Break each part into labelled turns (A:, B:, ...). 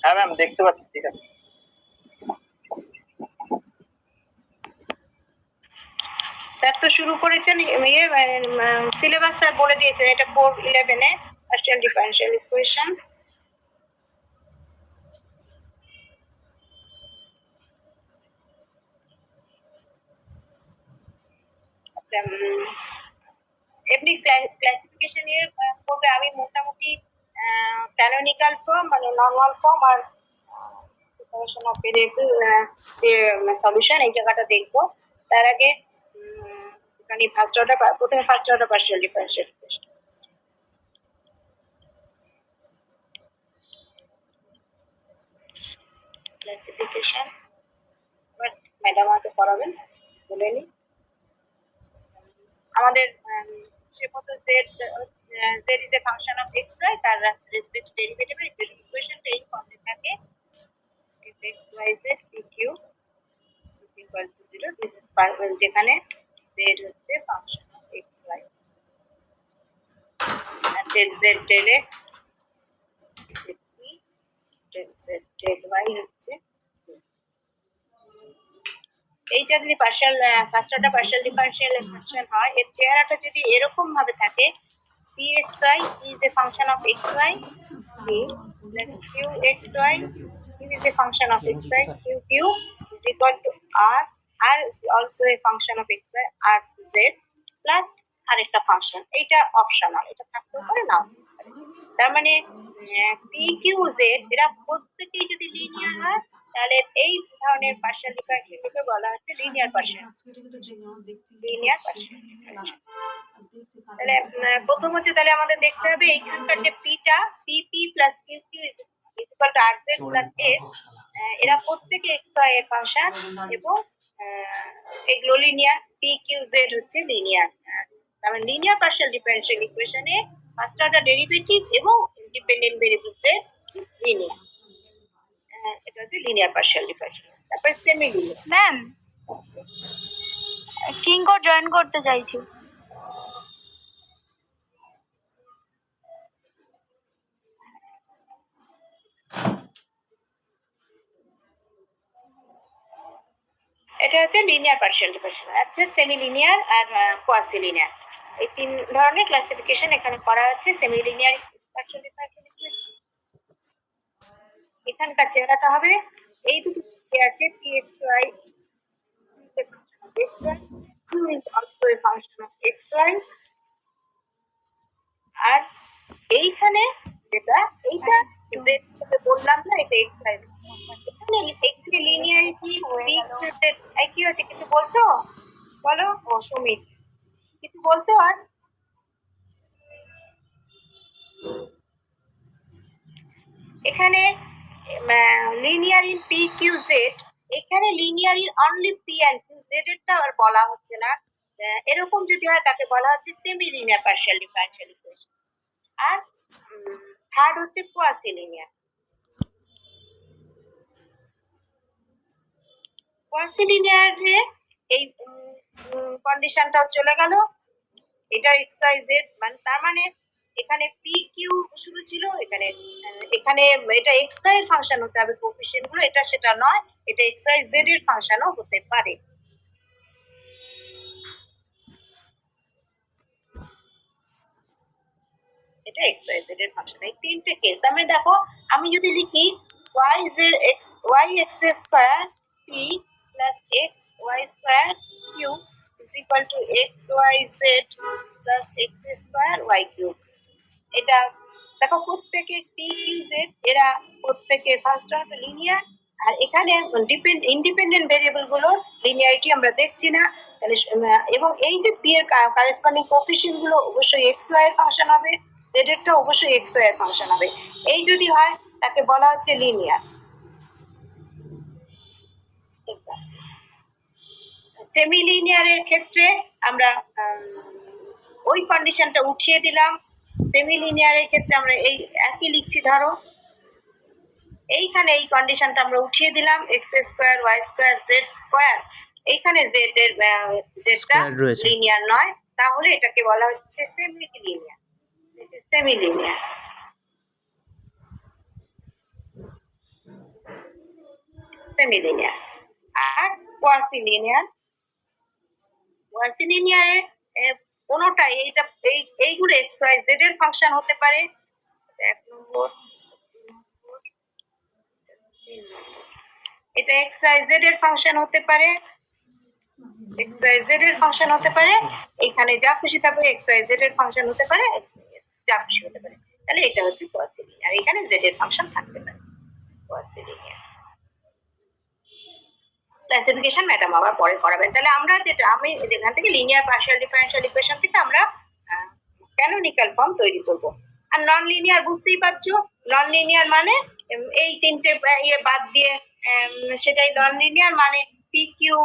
A: হ্যাঁ ম্যাম, দেখতে পাচ্ছি। ঠিক আছে
B: স্যার তো শুরু করেছেন, সিলেবাস স্যার বলে দিয়েছেন, এটা 411 এ পার্শিয়াল ডিফারেনশিয়াল ইকুয়েশন। আচ্ছা, এমনি ক্লাসিফিকেশন এর করবে আমি মোটামুটি ক্যানোনিকাল ফর্ম মানে নরমাল ফর্ম আর সেপারেশন অফ ভেরিয়েবল সলিউশন এই জায়গাটা দেখবো। তার আগে এখানে প্রথমে first order partial differential equation. Classification madam আমাকে পড়াবেন, বলে নি আমাদের সে মতো z is a function of x, y, তার রেসপেক্ট ডেরিভেটিভ এর ইকুয়েশনটা এই ফর্মে থাকে x y z pq equal to 0, this is যেখানে z হচ্ছে function of x y and del z del x del z del y হচ্ছে। এইটা যদি partial first order partial differential equation হয়, এর চেহারাটা যদি এরকম ভাবে থাকে pxy is a function of xy, p plus qxy is a function of xy, qq is equal to r is also a function of xy, r to z plus আরেকটা function. এইটা optional, এটা থাকতেও পারে নাও। তার মানে p q z এরা প্রত্যেকেই যদি লিনিয়ার হয় তাহলে এই ধরনের পার্শিয়াল ডিফারেনশিয়ালকে বলা হচ্ছে লিনিয়ার পার্শিয়াল। লিনিয়ার পার্শিয়াল তাহলে প্রথমত তাহলে আমাদের দেখতে হবে এইখানকার যে পিটা pp plus qq equal to rz plus s, এরা প্রত্যেকে xy এর ফাংশন এবং এগুলো লিনিয়ার। pqz হচ্ছে লিনিয়ার। তার মানে লিনিয়ার পার্শিয়াল ডিফারেনশিয়াল ইকুয়েশনে ফার্স্ট অর্ডার ডেরিভেটিভ এবং ইন্ডিপেন্ডেন্ট ভেরিয়েবলস এর লিনিয়ার, এটা হচ্ছে লিনিয়ার পার্শিয়াল ডিফারেনশিয়াল। তারপর সেমি লিনিয়ার।
C: ম্যাম কিঙ্কর জয়েন করতে চাইছি।
B: এটা হচ্ছে লিনিয়ার পার্শিয়াল ডিফারেনশিয়াল, আছে সেমি লিনিয়ার আর কোয়াসি লিনিয়ার। এই তিন ধরনের ক্লাসিফিকেশন এখানে করা আছে। Semi linear partial differential equation এখানকার চেহারাটা হবে এই দুটো আছে pxy q is also a function of xy, আর এইখানে যেটা এইটা যেটা বললাম না এটা xy, এখানে এখানে লিনিয়ারিটি কি হচ্ছে কিছু বলছো বলো? ও সুমিত কিছু বলছো? আর এখানে linear in P Q Z, এখানে linear in only P and Q Z এরটা আর বলা হচ্ছে না। এরকম যদি হয় তাকে বলা হচ্ছে semi linear partial differential equation. আর থার্ড হচ্ছে কোয়াসি লিনিয়ার। কোয়াসি লিনিয়ারে এই কন্ডিশনটাও চলে গেল, এটা এক্স ওয়াই জেড মানে তার মানে এখানে পি কিউ শুধু ছিল, এখানে এখানে এটা এক্স ওয়াই এর ফাংশন হতে হবে কোএফিসিয়েন্ট গুলো, এটা সেটা নয়, এটা এক্স ওয়াই জেড এর ফাংশনও হতে পারে। এটা এক্স ওয়াই জেড এর ফাংশন। এই তিনটে কেস আমি দেখো, আমি যদি লিখি y z x y x square p plus x y square q is equal to x y z plus x square y cube, এটা দেখো প্রত্যেকে পি কিউ জেড এরা প্রত্যেকে ফার্স্ট অর্ডার লিনিয়ার। আর এখানে ইন্ডিপেন্ডেন্ট ভেরিয়েবল গুলোর linearity আমরা দেখছি না, তাহলে এবং এই যে পি এর কারেসপন্ডিং কোএফিসিয়েন্ট গুলো অবশ্যই এক্স ওয়াই এর ফাংশন হবে, জেড এরটা অবশ্যই এক্স ওয়াই এর ফাংশন হবে। এই যদি হয় তাকে বলা হচ্ছে লিনিয়ার। সেমি লিনিয়ারের ক্ষেত্রে আমরা ওই কন্ডিশনটা উঠিয়ে দিলাম। সেমি লিনিয়ারের ক্ষেত্রে আমরা এই একই লিখছি, ধরো এইখানে এই কন্ডিশনটা আমরা উঠিয়ে দিলাম X square Y square Z square, এইখানে জেড এর জেডটা লিনিয়ার নয়, তাহলে এটাকে বলা হচ্ছে semi linear. Semi linear semi linear. আর কোয়াসি লিনিয়ার, কোয়াসি লিনিয়ারে কোনোটা এইগুলো এক্স ওয়াই জেড এর ফাংশন হতে পারে। এক নম্বর, এটা এক্স ওয়াই জেড এর ফাংশন হতে পারে, এক্স ওয়াই জেড এর ফাংশন হতে পারে, এখানে যা খুশি থাকবে এক্স ওয়াই জেড এর ফাংশন হতে পারে, যা খুশি হতে পারে। তাহলে এটা হচ্ছে কোয়াসি লিনিয়ার, এখানে জেড এর ফাংশন থাকতে পারে। কোয়াসি লিনিয়ার ক্লাসিফিকেশন ম্যাডাম আবার পরে করাবেন। তাহলে আমরা আমি যেখান থেকে লিনিয়ার পার্শিয়াল ডিফারেনশিয়াল ইকুয়েশন থেকে আমরা ক্যানোনিকাল ফর্ম তৈরি করব। আর নন লিনিয়ার বুঝতেই পারছো, নন লিনিয়ার মানে এই তিনটে ইয়ে বাদ দিয়ে সেটাই নন লিনিয়ার। মানে পি কিউ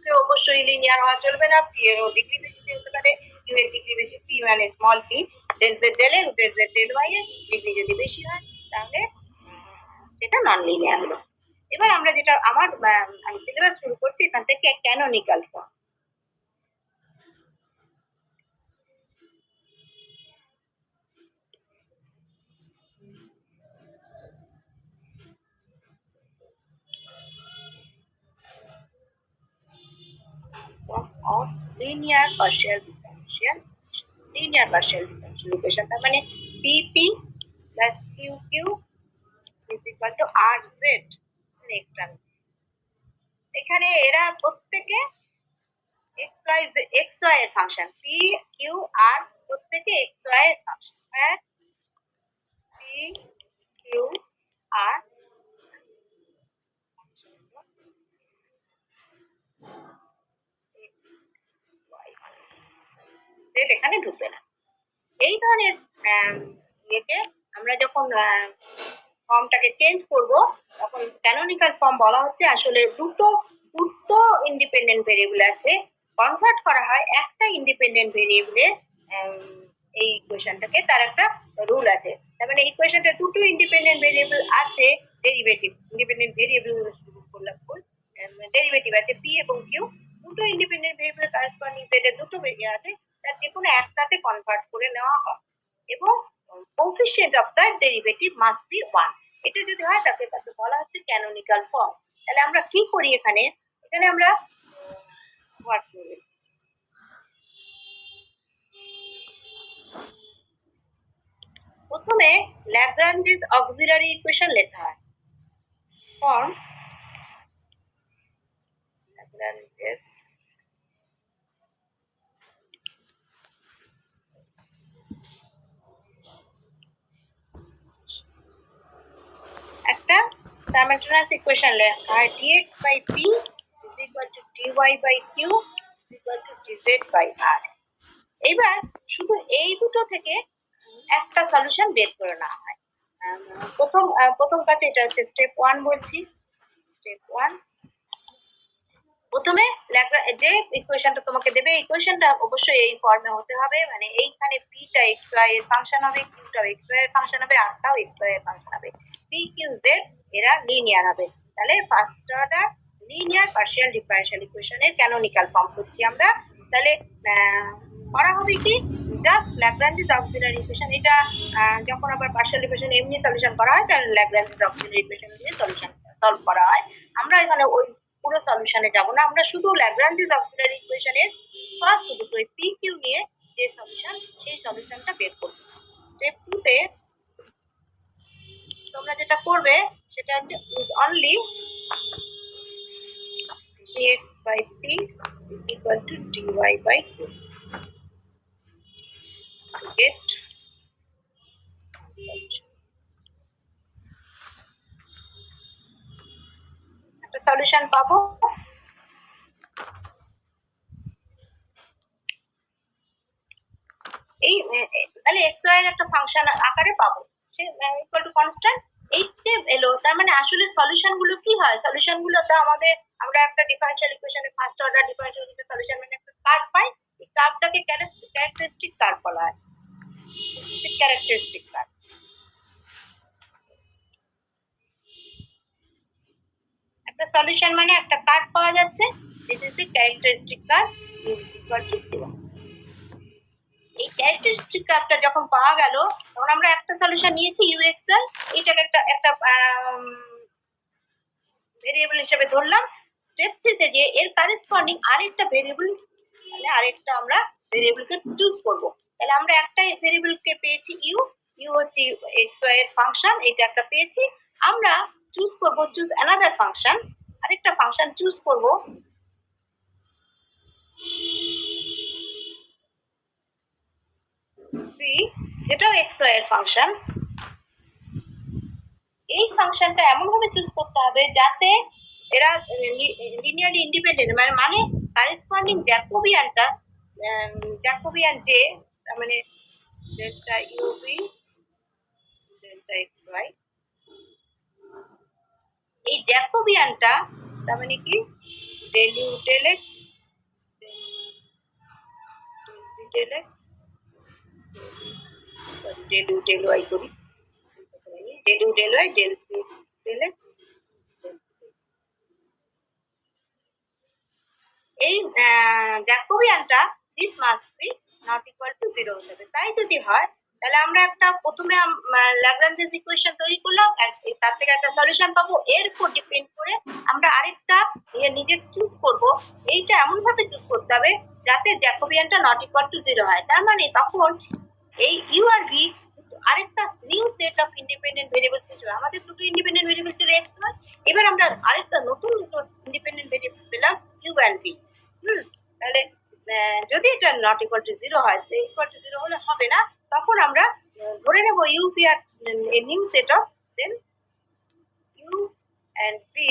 B: কে অবশ্যই লিনিয়ার হওয়া চলবে না, পি এর ডিগ্রি বেশি হতে পারে, কিউ এর ডিগ্রি বেশি, পি মানে small p, del Z del x, del Z del y এর ডিগ্রি যদি বেশি হয় তাহলে সেটা নন লিনিয়ার হলো। এবার আমরা যেটা আমি সিলেবাস শুরু করছি এখান থেকে canonical form. of linear partial differential equation, তার মানে PP plus QQ is equal to RZ next term. এখানে এরা প্রত্যেকে xy এর ফাংশন, P Q R প্রত্যেকে xy এর ফাংশন। হ্যাঁ, P Q R জেড এখানে ঢুকবে না। এই ধরনের ইয়েকে আমরা যখন ফর্মটাকে চেঞ্জ করব তখন ক্যানোনিকাল ফর্ম বলা হচ্ছে। আসলে দুটো ইন্ডিপেন্ডেন্ট ভেরিয়েবল আছে, কনভার্ট করা হয় একটা ইন্ডিপেন্ডেন্ট ভেরিয়েবলে এই ইকুয়েশনটাকে, তার একটা রুল আছে। তার মানে ইকুয়েশনটা দুটো ইন্ডিপেন্ডেন্ট ভেরিয়েবল আছে, ডেরিভেটিভ ইন্ডিপেন্ডেন্ট ভেরিয়েবল ডেরিভেটিভ আছে পি এবং কিউ, দুটো ইন্ডিপেন্ডেন্ট ভেরিয়েবল কারেসপন্ডিং সেটে দুটো ভেরিয়েবল আছে, তার যে কোনো একটাতে কনভার্ট করে নেওয়া হয় এবং coefficient of the derivative must be 1। এটা যদি হয় তাকে বলা হচ্ছে ক্যানোনিকাল ফর্ম। তাহলে আমরা কি করি এখানে আমরা হোয়াট করি, প্রথমে ল্যাগ্রাঞ্জেস অক্সিলারি ইকুয়েশন লেখা হয়। ফর্ম ল্যাগ্রাঞ্জেস একটা সাইমেলটেনিয়াস ইকুয়েশন লেখা হয়, dx by p is equal to dy by q is equal to dz by r। এবার শুধু এই দুটো থেকে একটা সলিউশন বের করে নেওয়া হয়। প্রথম কাছে এটা হচ্ছে স্টেপ 1 বলছি। স্টেপ 1, প্রথমে যে ইকুয়েশনটা তোমাকে দেবে ইকুয়েশনটা অবশ্যই এই ফর্মে হতে হবে, মানে এইখানে p টা x y এর ফাংশন হবে, q টা x y এর ফাংশন হবে, r টাও x y এর ফাংশন হবে, p q z এরা লিনিয়ার হবে। তাহলে first order linear partial differential ইকুয়েশনের ক্যানোনিকাল ফর্ম করছি আমরা। তাহলে করা হবে কি, জাস্ট ল্যাগ্রাঞ্জেস অক্সিলারি ইকুয়েশন, এটা যখন আবার পার্শিয়াল ইকুয়েশন এমনি সলিউশন করা হয় তাহলে ল্যাগ্রাঞ্জেস অক্সিলারি ইকুয়েশন দিয়ে সলিউশন সলভ করা হয়। আমরা এখানে ওই পুরো সলিউশনে যাব না, আমরা শুধু ল্যাগ্রাঞ্জেস অক্সিলারি ইকুয়েশনের ফার্স্ট দুটো পি কিউ নিয়ে যে সলিউশন, সেই সলিউশনটা বের করব। স্টেপ 2 তে তোমরা যেটা করবে সেটা হচ্ছে only dx by p is equal to dy by q to get একটা সলিউশন পাবো। এই তাহলে x y এর একটা ফাংশন আকারে পাবো, সে ইকুয়াল টু কনস্ট্যান্ট। এইতে এলো, তার মানে আসলে সলিউশন গুলো কি হয়, সলিউশন গুলো তো আমাদের, আমরা একটা ডিফারেনশিয়াল ইকুয়েশনের ফার্স্ট অর্ডার ডিফারেনশিয়াল সলিউশন মানে একটা কার্ভ পাই, এই কার্ভটাকে ক্যারেক্টারিস্টিক কার্ভ বলা হয়। ক্যারেক্টারিস্টিক কার্ভ, একটা সলিউশন মানে একটা কার্ভ পাওয়া যাচ্ছে, this is the characteristic curve equal to 0। এই ক্যারেক্টারিস্টিক কার্ভটা যখন পাওয়া গেল তখন আমরা একটা সলিউশন নিয়েছি ইউএক্সএল, এটাকে একটা ভেরিয়েবল হিসেবে ধরলাম। স্টেপ 3 তে যে এর কারেসপন্ডিং আরেকটা ভেরিয়েবল, মানে আরেকটা আমরা ভেরিয়েবলকে চুজ করব। তাহলে আমরা একটা ভেরিয়েবলকে পেয়েছি ইউ হচ্ছে এক্স ওয়াই এর ফাংশন, এটা একটা পেয়েছি। আমরা চুজ করব, চুজ অ্যানাদার ফাংশন, আরেকটা ফাংশন চুজ করব যেটাও এক্স ওয়াই এর ফাংশন। এই ফাংশনটা এমন ভাবে চুজ করতে হবে যাতে এরা লিনিয়ারলি ইন্ডিপেন্ডেন্ট, মানে কারেসপন্ডিং জ্যাকোবিয়ানটা, জ্যাকোবিয়ান যে, মানে delta U V delta X Y, এই জ্যাকোবিয়ানটা তার মানে কি del you del x del x del you del Y করি, del you del Y del C del X. এই জ্যাকোবিয়ানটা this must be not equal to 0 হতে হবে। তাই যদি হয় তাহলে আমরা একটা প্রথমে ল্যাগ্রাঞ্জেস ইকুয়েশন তৈরি করলাম, তার থেকে একটা সলিউশন পাবো। এর উপর ডিপেন্ড করে আমরা আরেকটা নিজে চুজ করব। এইটা এমন ভাবে চুজ করতে হবে যাতে জ্যাকোবিয়ানটা নট ইকুয়াল টু 0 হয়। তার মানে তখন এই ইউ আর ভি আরেকটা new set of independent variable ছিল। আমাদের দুটো ইন্ডিপেন্ডেন্ট ভেরিয়েবল ছিল এক্স ওয়াই, এবার আমরা আরেকটা নতুন দুটো ইন্ডিপেন্ডেন্ট ভেরিয়েবল পেলাম ইউ অ্যান্ড ভি। তাহলে যদি এটা নট ইকুয়াল টু 0 হয়, ইকুয়াল টু 0 হলে হবে না, তখন আমরা ধরে নেব u v are a new set of, then u and v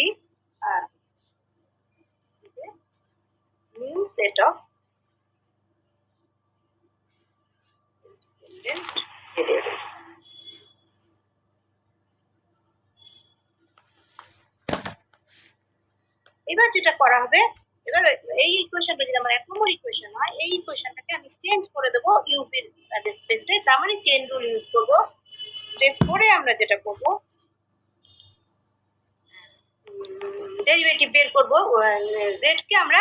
B: are new set of variables. এবার যেটা করা হবে, এবার এই ইকুয়েশনটা যদি আমার 1 নম্বর ইকুয়েশন হয়, এই ইকুয়েশনটাকে আমি চেঞ্জ করে দেবো ইউপির রেসপেক্টে, তার মানে চেইন রুল ইউজ করব। স্টেপ 4 এ আমরা যেটা করব, ডেরিভেটিভ বের করব, জেড কে আমরা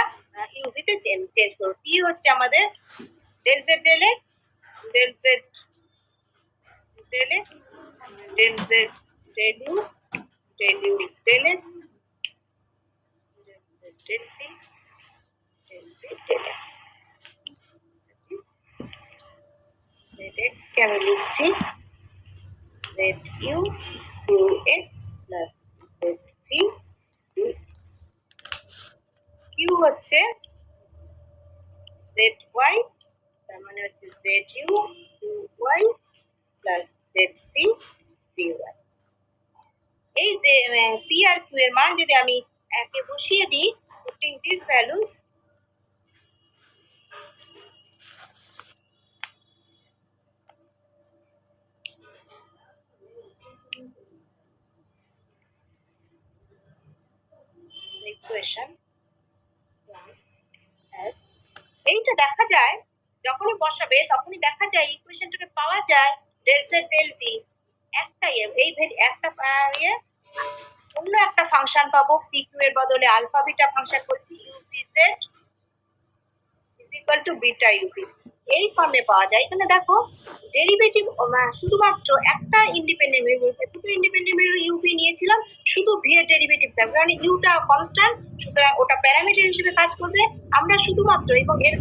B: ইউভি তে চেঞ্জ করব। পি হচ্ছে আমাদের del Z del x del Z del x del Z del you del x del p x কে আমি লিখছি z u u x plus z p q হচ্ছে জেড ওয়াই, তার মানে হচ্ছে Z u u y plus z p p y. এই যে P R Q এর মান যদি আমি একে বসিয়ে দিই, putting these values, ইকুয়েশন এইটা দেখা যায় যখনই বসাবে তখনই দেখা যায় ইকুয়েশনটাকে পাওয়া যায় ডেল জেড ডেল ভি একটা একটা অন্য একটা ফাংশন পাবো, পি কিউ এর বদলে আলফা বিটা ফাংশন করছি, UP Z is equal two beta UP, এই ফর্মে পাওয়া যায়। এখানে দেখো ডেরিভেটিভ শুধুমাত্র একটা ইন্ডিপেন্ডেন্ট ভেরিয়েবল, দুটো ইন্ডিপেন্ডেন্ট ভেরিয়েবল ইউপি নিয়েছিলাম, শুধু ভি এর ডেরিভেটিভ থাকবে, কারণ ইউটা কনস্ট্যান্ট, সুতরাং ওটা প্যারামিটার হিসেবে কাজ করবে। আমরা শুধুমাত্র এবং এর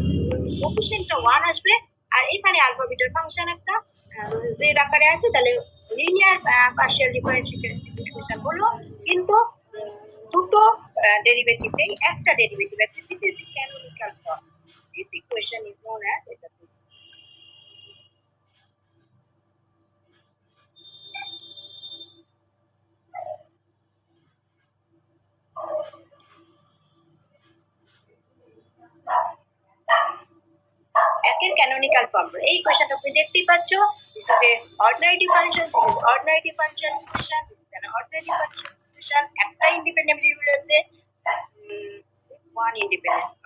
B: কোফিশিয়েন্টটা 1 আসবে, আর এখানে আলফা বিটার ফাংশন একটা জেড আকারে আছে, তাহলে লিনিয়ার পার্শিয়াল ডিফারেন্সিয়েশন হলো, কিন্তু দুটো ডেরিভেটিভেই একটা ডেরিভেটিভ আছে। This is canonical form. This equation is known as একের ক্যানোনিক্যাল ফর্ম। এই ইকুয়েশনটা তুমি দেখতেই পাচ্ছ, this is A ordinary differential, this is ordinary differential equation, this is an ordinary differential equation. একটা ইন্ডিপেন্ডেন্ট ভেরিয়েবল আছে, one independent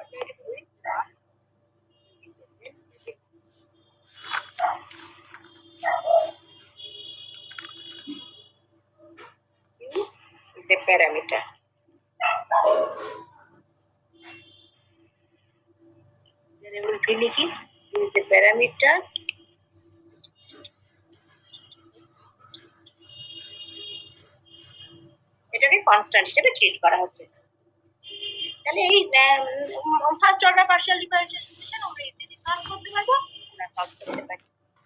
B: the parameter. Variable p লিখি is a parameter এটাকে constant হিসেবে ট্রিট করা হচ্ছে। তাহলে এই first order partial differential equation আমরা ইজিলি সলভ করতে পারবো, আমরা সলভ করতে পারি।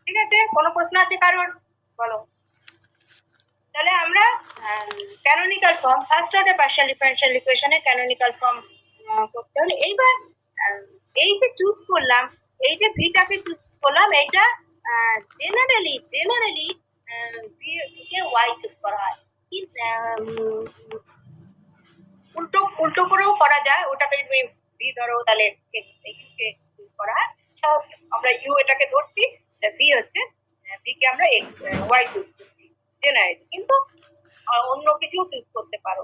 B: ঠিক আছে, কোনো প্রশ্ন আছে কারোর? বলো। তাহলে আমরা canonical form, first order partial differential ইকুয়েশনের ক্যানোনিক্যাল ফর্ম করতে হলে এইবার এই যে চুজ করলাম, এই যে ভিটাকে চুজ করলাম, এটা generally V K Y choose করা হয়। উল্টো উল্টো করেও করা যায়, ওটাকে তুমি ভি ধরো তাহলে ইউকে চুজ করা হয়। আমরা ইউ এটাকে ধরছি, ভি হচ্ছে, ভি কে আমরা এক্স ওয়াই চুজ করছি জেনারেলি, কিন্তু অন্য কিছু চুজ করতে পারো।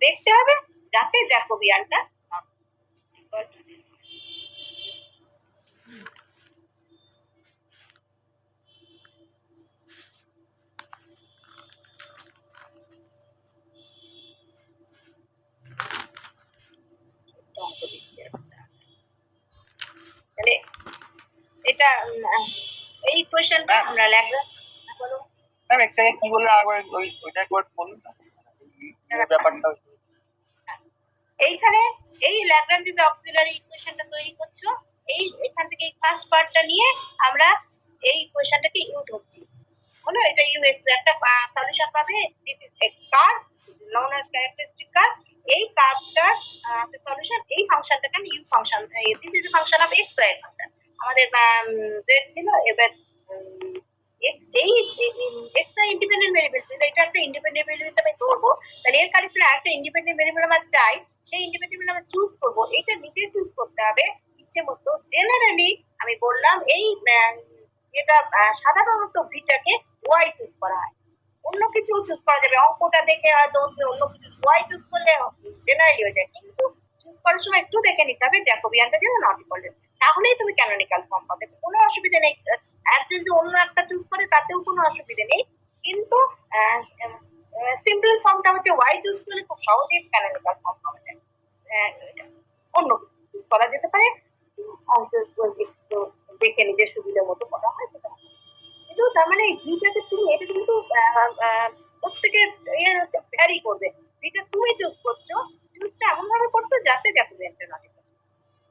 B: দেখতে হবে যাতে জ্যাকোবিয়ানটা তাহলে এটা এই কোয়েশ্চেনটা আমরা ল্যাগ্রাঞ্জ বলো
A: ম্যাম একটা কি বললে আবার ওইটা একবার বলুন না ব্যাপারটা।
B: এইখানে এই ল্যাগ্রাঞ্জেস অক্সিলারি ইকুয়েশনটা তৈরি করছো, এই এখান থেকে এই ফার্স্ট পার্টটা নিয়ে আমরা এই ইকুয়েশনটাকে ইউ ধরছি, হলো এটা ইউ এক্স একটা সলিউশন পাবে। This is a curve known as characteristic curve. এই কার্ভটার সলিউশন এই ফাংশনটাকে আমি u function, this is a function of x এর ফাংশন। আমাদের জেড ছিল, এবার এই এক্স আই ইন্ডিপেন্ডেন্ট ভেরিয়েবল, এটা একটা ইন্ডিপেন্ডেন্ট ভেরিয়েবল হিসেবে ধরবো, তাহলে এর কারিকুলে একটা ইন্ডিপেন্ডেন্ট ভেরিয়েবল আমরা চাই, সেই ইন্ডিপেন্ডেন্ট ভেরিয়েবল আমরা চুজ করবো, এটা নিজে চুজ করতে হবে ইচ্ছে মতো। জেনারেলি আমি বললাম এই এটা সাধারণত ভিটাকে ওয়াই চুজ করা হয়, অন্য কিছু চুজ করা যাবে, অঙ্কটা দেখে হয়তো অন্য কিছু ওয়াই চুজ করলে জেনারেলি হয়ে যায়, কিন্তু চুজ করার সময় একটু দেখে নিতে হবে জ্যাকোবিয়ানটা যেন নট ইকুয়াল, তাহলেই তুমি ক্যানোনিক্যাল ফর্ম পাবে, কোনো অসুবিধা নেই। একজন যদি অন্য একটা চুজ করে তাতেও কোনো অসুবিধা নেই, কিন্তু সিম্পল ফর্মটা হচ্ছে ওয়াই চুজ করলে খুব সহজেই ক্যানোনিক্যাল ফর্ম পাওয়া যায়। অন্য চুজ করা যেতে পারে, অঙ্ক একটু দেখে নিজের সুবিধা মতো করা হয় সেটা। কিন্তু তার মানে ভিটাকে তুমি, এটা কিন্তু প্রত্যেকে ভ্যারি করবে, ভিটা তুমি চুজ করছো, চুজটা এমন ভাবে করছো যাতে জ্যাকোবিয়ানটা নট ইকুয়াল।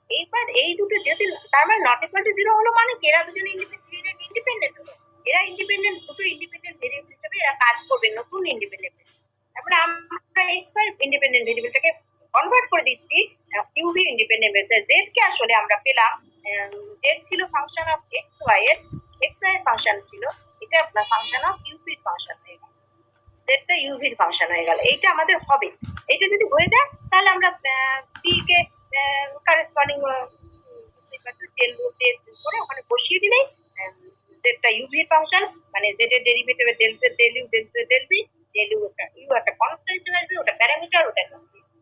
B: এইবার এই দুটো যদি তার মানে নট ইকুয়াল টু জিরো হলো মানে এরা দুজনে ইন্ডিপেন্ডেন্ট হলো, এরা ইন্ডিপেন্ডেন্ট, দুটো ইন্ডিপেন্ডেন্ট ভেরিয়েবল হিসেবে এরা কাজ করবে, নতুন ইন্ডিপেন্ডেন্ট। তারপরে আমরা এক্স ওয়াই ইন্ডিপেন্ডেন্ট ভেরিয়েবলটাকে কনভার্ট করে দিচ্ছি ইউভি ইন্ডিপেন্ডেন্ট ভেরিয়েবল। জেড কে আসলে আমরা পেলাম, জেড ছিল ফাংশন অফ এক্স ওয়াই এর, এক্স ওয়াই এর ফাংশন ছিল, এটা আপনার ফাংশন অফ ইউভির ফাংশন হয়ে গেল, জেডটা ইউভির ফাংশন হয়ে গেল। এইটা আমাদের হবে, এইটা যদি হয়ে যায় তাহলে আমরা পি কে কারেসপন্ডিং করে ওখানে বসিয়ে দিলেই জেডটা ইউভির ফাংশন, মানে জেড এর derivative del Z del you del Z del V, del U একটা কনস্ট্যান্ট হিসেবে আসবে, ওটা প্যারামিটার, ওটা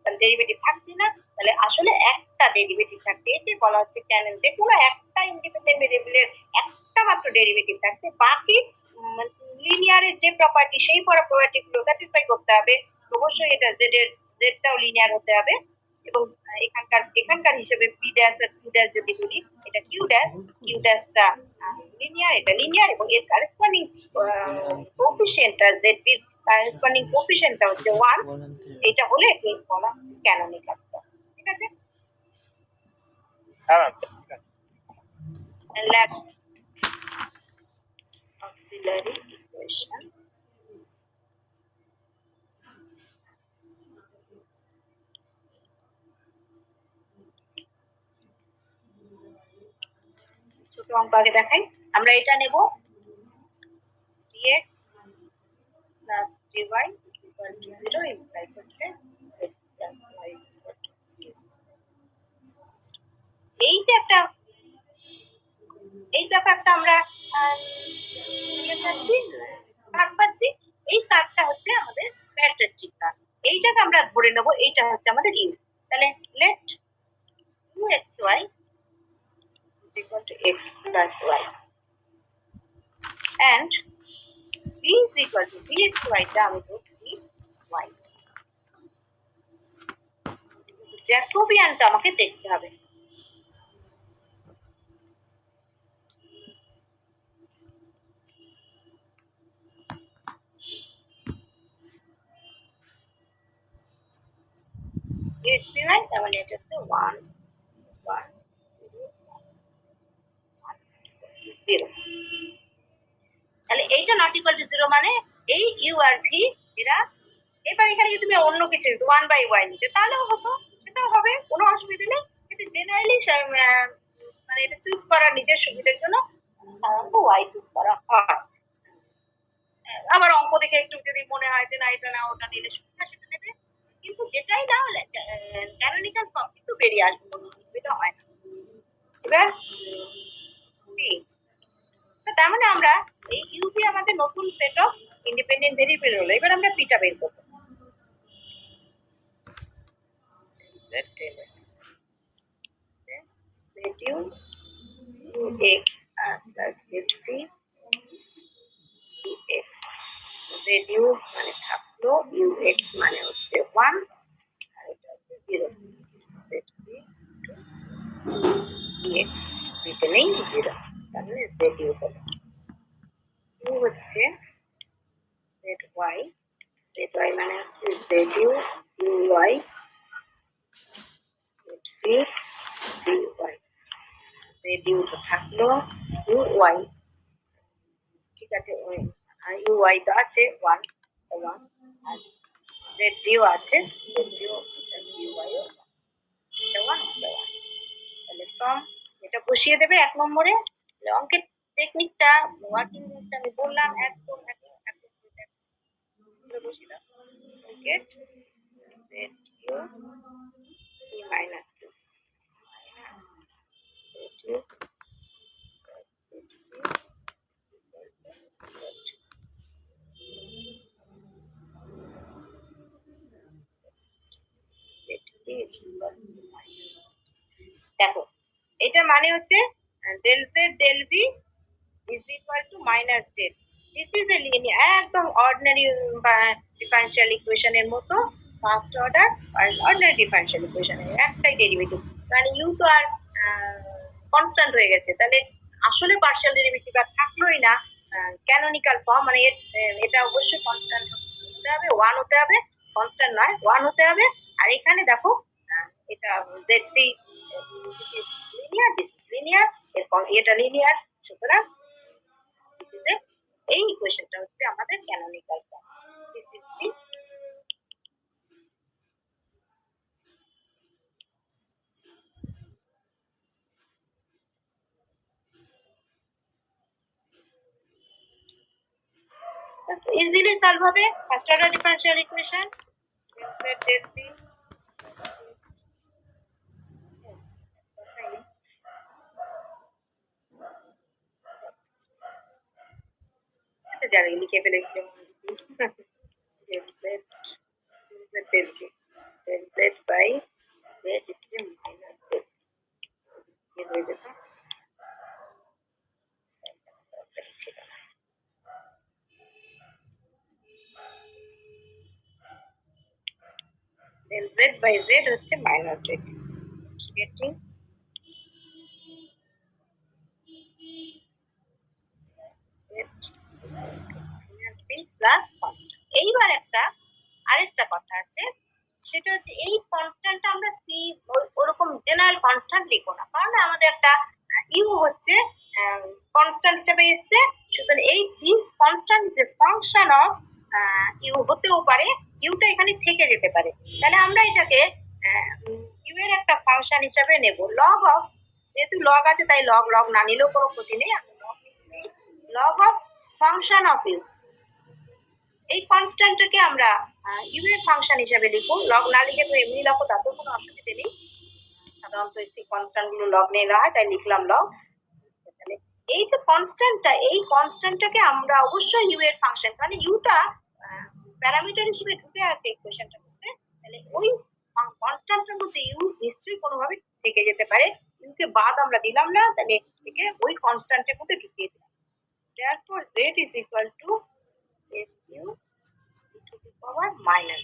B: তাহলে ডেরিভেটিভ থাকছে না, তাহলে আসলে একটা ডেরিভেটিভ থাকবে, এতে বলা হচ্ছে কেন যে কোনো একটা ইন্ডিপেন্ডেন্ট ভেরিয়েবলের একটা মাত্র ডেরিভেটিভ থাকছে, বাকি লিনিয়ারের যে প্রপার্টি সেই প্রপার্টি গুলো স্যাটিসফাই করতে হবে, অবশ্যই এটা জেডটাও লিনিয়ার হতে হবে, এবং এখানকার হিসেবে পি ড্যাশ আর কিউ ড্যাশ যদি বলি, এটা কিউ ড্যাশটা লিনিয়ার, এটা লিনিয়ার, এবং এর কারেসপন্ডিং কোএফিশিয়েন্টটা জেড এর কারেসপন্ডিং কোএফিশিয়েন্টটা হচ্ছে 1, এটা হলে একে বলা হচ্ছে ক্যানোনিক্যাল ফর্ম। ঠিক আছে, ল্যাব অক্সিলারি ইকুয়েশন। ছোট অঙ্ক আগে দেখাই, আমরা এটা নেব dx plus dy equal to 0 imply করছে x plus y equal to 0। এই যে একটা এই ব্যাপারটা আমরা ভাগ পাচ্ছি, এই কার্ভটা হচ্ছে আমাদের প্যারামেট্রিক কার্ভ, এইটাকে আমরা ধরে নেব, এইটা হচ্ছে আমাদের ইউ। তাহলে let U X Y equal to x plus y and v is equal to vxy টা আমি ধরছি y। জ্যাকোবিয়ানটা আমাকে দেখতে হবে, এইচ পি ওয়াই, তার মানে এটা হচ্ছে 1 1 0। তাহলে এইটা নট ইকুয়াল টু 0 মানে এই ইউ আর ভি এরা, এবার এখানে যদি তুমি অন্য কিছু 1/y নিতে তাহলেও হতো, সেটাও হবে, কোনো অসুবিধা নেই। কিন্তু জেনারেলি মানে এটা চুজ করার নিজের সুবিধার জন্য সাধারণত ওয়াই চুজ করা হয়। আবার অঙ্ক দেখে একটু যদি মনে হয় যে না এটা না ওটা নিলে সুবিধা সেটা নেবে, কিন্তু যেটাই না ক্যানোনিকাল ফর্ম কিন্তু বেরিয়ে আসবে, কোনো অসুবিধা হয় না। এবার তার মানে আমরা এই ইউপি আমাদের নতুন সেট অফ ইন্ডিপেন্ডেন্ট ভেরিয়েবল হলো। এবার আমরা পিটা বের করব। x plus zp x zu মানে থাকলো ux মানে হচ্ছে 1 আর এটা হচ্ছে 0 zp dx দিতে নেই 0, তাহলে zu হলো u হচ্ছে zy, zy মানে হচ্ছে zu uy zp dy, zdu তো থাকলো uy, ঠিক আছে, uy তো আছে 1 1 আর zdu আছে, zdu uy ও 1 তাহলে ফ্রম এটা বসিয়ে দেবে 1 নম্বরে। অঙ্কের টেকনিকটা ওয়ার্কিং রুলটা আমি বললাম, একদম বসিয়ে দাও। Get zdu e minus 2 zdu দেখো এটা মানে হচ্ছে del z del v is equal to minus z. This is a linear, একদম অর্ডিনারি ডিফারেনশিয়াল ইকুয়েশন এর মতো ফার্স্ট অর্ডার আর অর্ডিনারি ডিফারেনশিয়াল ইকুয়েশন এর একটাই ডেরিভেটিভ, মানে ইউ তো আর কনস্ট্যান্ট হয়ে গেছে, তাহলে আসলে পার্শিয়াল ডেরিভেটিভ আর থাকলোই না। ক্যানোনিকাল ফর্ম মানে এটা অবশ্যই কনস্ট্যান্ট হতে হবে, 1 হতে হবে, কনস্ট্যান্ট নয় 1 হতে হবে। আর এখানে দেখো এটা z3 লিনিয়ার, দিস লিনিয়ার, এরপর এটা লিনিয়ার, সুতরাং এই ইকুয়েশনটা হচ্ছে আমাদের canonical form. This is the easily solve হবে ফার্স্ট অর্ডার ডিফারেনশিয়াল ইকুয়েশন। জানি লিখে ফেলেছিলাম z by z হচ্ছে মাইনাস z হয়ে যেত, del z by z হচ্ছে minus z, getting plus constant. এইবার আরেকটা কথা আছে, সেটা হচ্ছে এই কনস্ট্যান্টটা আমরা সি ওরকম জেনারেল কনস্ট্যান্ট লিখবো না, কারণ আমাদের একটা ইউ হচ্ছে কনস্ট্যান্ট হিসেবে এসছে, সুতরাং এই দিস কনস্ট্যান্ট যে ফাংশন অফ ইউ হতেও পারে, ইউটা এখানে থেকে যেতে পারে, তাহলে আমরা এটাকে ইউ এর একটা ফাংশন হিসেবে নেব লগ অফ, যেহেতু লগ আছে তাই লগ লগ না নিলেও কোনো ক্ষতি নেই, আমরা log of function of U. এই কনস্ট্যান্টটাকে আমরা ইউ এর ফাংশন হিসেবে লিখবো, লগ না লিখে তো এমনি লিখো, তাতেও কোনো অসুবিধা নেই, সাধারণত এই কনস্ট্যান্ট গুলো লগ নিয়ে নেওয়া হয় তাই লিখলাম লগ। তাহলে এই যে কনস্ট্যান্টটা, এই কনস্ট্যান্টটাকে আমরা অবশ্যই ইউ এর ফাংশন, মানে ইউটা প্যারামিটার হিসেবে ঢুকে আছে ইকুয়েশনটার মধ্যে, তাহলে ওই কনস্ট্যান্টের মধ্যে ইউ নিশ্চয়ই কোনোভাবে থেকে যেতে পারে, ইউকে বাদ আমরা দিলাম না, তাহলে একে ওই কনস্ট্যান্টের মধ্যে ঢুকিয়ে দিলাম। therefore z is equal to su to the power minus